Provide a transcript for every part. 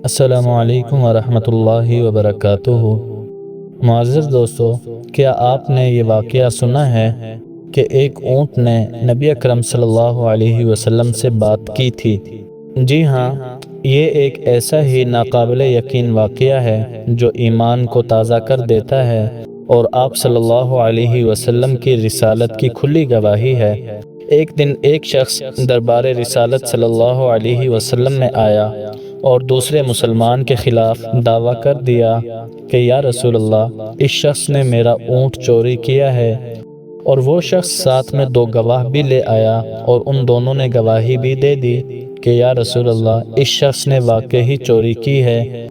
السلام علیکم ورحمۃ اللہ وبرکاتہ۔ معزز دوستو، کیا آپ نے یہ واقعہ سنا ہے کہ ایک اونٹ نے نبی اکرم صلی اللہ علیہ وسلم سے بات کی تھی؟ جی ہاں، یہ ایک ایسا ہی ناقابل یقین واقعہ ہے جو ایمان کو تازہ کر دیتا ہے اور آپ صلی اللہ علیہ وسلم کی رسالت کی کھلی گواہی ہے۔ ایک دن ایک شخص دربار رسالت صلی اللہ علیہ وسلم میں آیا اور دوسرے مسلمان کے خلاف دعویٰ کر دیا کہ یا رسول اللہ، اس شخص نے میرا اونٹ چوری کیا ہے، اور وہ شخص ساتھ میں 2 گواہ بھی لے آیا اور ان دونوں نے گواہی بھی دے دی کہ یا رسول اللہ، اس شخص نے واقعی چوری کی ہے۔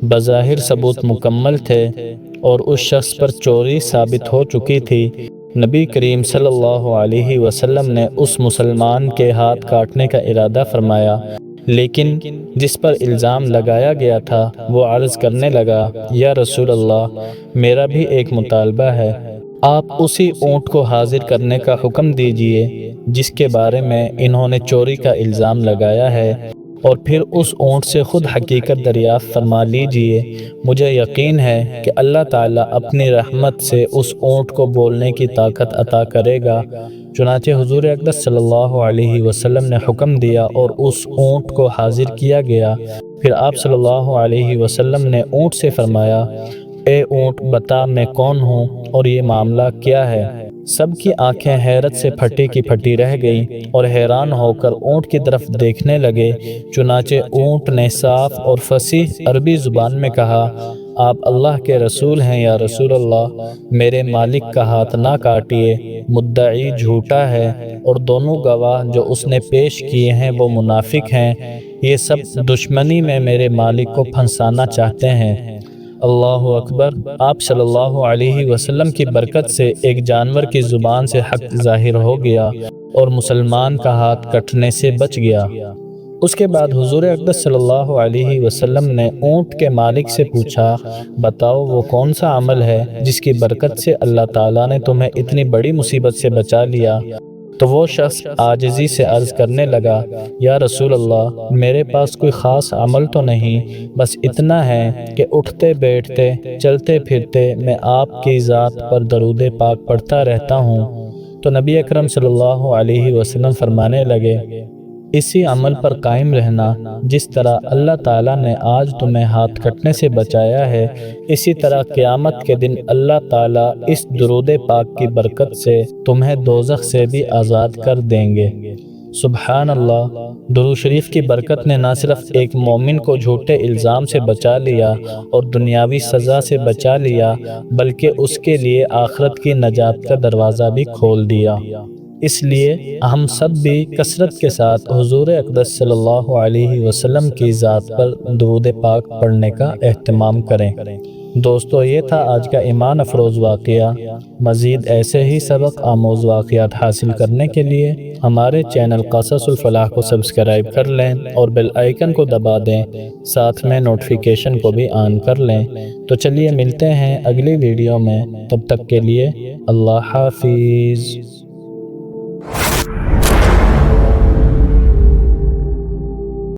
بظاہر ثبوت مکمل تھے اور اس شخص پر چوری ثابت ہو چکی تھی۔ نبی کریم صلی اللہ علیہ وسلم نے اس مسلمان کے ہاتھ کاٹنے کا ارادہ فرمایا، لیکن جس پر الزام لگایا گیا تھا وہ عرض کرنے لگا، یا رسول اللہ، میرا بھی ایک مطالبہ ہے۔ آپ اسی اونٹ کو حاضر کرنے کا حکم دیجئے جس کے بارے میں انہوں نے چوری کا الزام لگایا ہے، اور پھر اس اونٹ سے خود حقیقت دریافت فرما لیجئے۔ مجھے یقین ہے کہ اللہ تعالیٰ اپنی رحمت سے اس اونٹ کو بولنے کی طاقت عطا کرے گا۔ چنانچہ حضور اقدس صلی اللہ علیہ وسلم نے حکم دیا اور اس اونٹ کو حاضر کیا گیا۔ پھر آپ صلی اللہ علیہ وسلم نے اونٹ سے فرمایا، اے اونٹ، بتا میں کون ہوں اور یہ معاملہ کیا ہے؟ سب کی آنکھیں حیرت سے پھٹی کی پھٹی رہ گئیں اور حیران ہو کر اونٹ کی طرف دیکھنے لگے۔ چنانچہ اونٹ نے صاف اور فصیح عربی زبان میں کہا، آپ اللہ کے رسول ہیں یا رسول اللہ، میرے مالک کا ہاتھ نہ کاٹیے، مدعی جھوٹا ہے اور دونوں گواہ جو اس نے پیش کیے ہیں وہ منافق ہیں، یہ سب دشمنی میں میرے مالک کو پھنسانا چاہتے ہیں۔ اللہ اکبر۔ آپ صلی اللہ علیہ وسلم کی برکت سے ایک جانور کی زبان سے حق ظاہر ہو گیا اور مسلمان کا ہاتھ کٹنے سے بچ گیا۔ اس کے بعد حضور اقدس صلی اللہ علیہ وسلم نے اونٹ کے مالک سے پوچھا، بتاؤ وہ کون سا عمل ہے جس کی برکت سے اللہ تعالیٰ نے تمہیں اتنی بڑی مصیبت سے بچا لیا؟ تو وہ شخص عاجزی سے عرض کرنے لگا، یا رسول اللہ، میرے پاس کوئی خاص عمل تو نہیں، بس اتنا ہے کہ اٹھتے بیٹھتے چلتے پھرتے میں آپ کی ذات پر درود پاک پڑھتا رہتا ہوں۔ تو نبی اکرم صلی اللہ علیہ وسلم فرمانے لگے، اسی عمل پر قائم رہنا، جس طرح اللہ تعالیٰ نے آج تمہیں ہاتھ کٹنے سے بچایا ہے، اسی طرح قیامت کے دن اللہ تعالیٰ اس درود پاک کی برکت سے تمہیں دوزخ سے بھی آزاد کر دیں گے۔ سبحان اللہ۔ درود شریف کی برکت نے نہ صرف ایک مومن کو جھوٹے الزام سے بچا لیا اور دنیاوی سزا سے بچا لیا، بلکہ اس کے لیے آخرت کی نجات کا دروازہ بھی کھول دیا۔ اس لیے ہم سب بھی کثرت کے ساتھ حضور اقدس صلی اللہ علیہ وسلم کی ذات پر درود پاک پڑھنے کا اہتمام کریں۔ دوستو، یہ تھا آج کا ایمان افروز واقعہ۔ مزید ایسے ہی سبق آموز واقعات حاصل کرنے کے لیے ہمارے چینل قصص الفلاح کو سبسکرائب کر لیں اور بیل آئیکن کو دبا دیں، ساتھ میں نوٹیفیکیشن کو بھی آن کر لیں۔ تو چلیے ملتے ہیں اگلی ویڈیو میں، تب تک کے لیے اللہ حافظ۔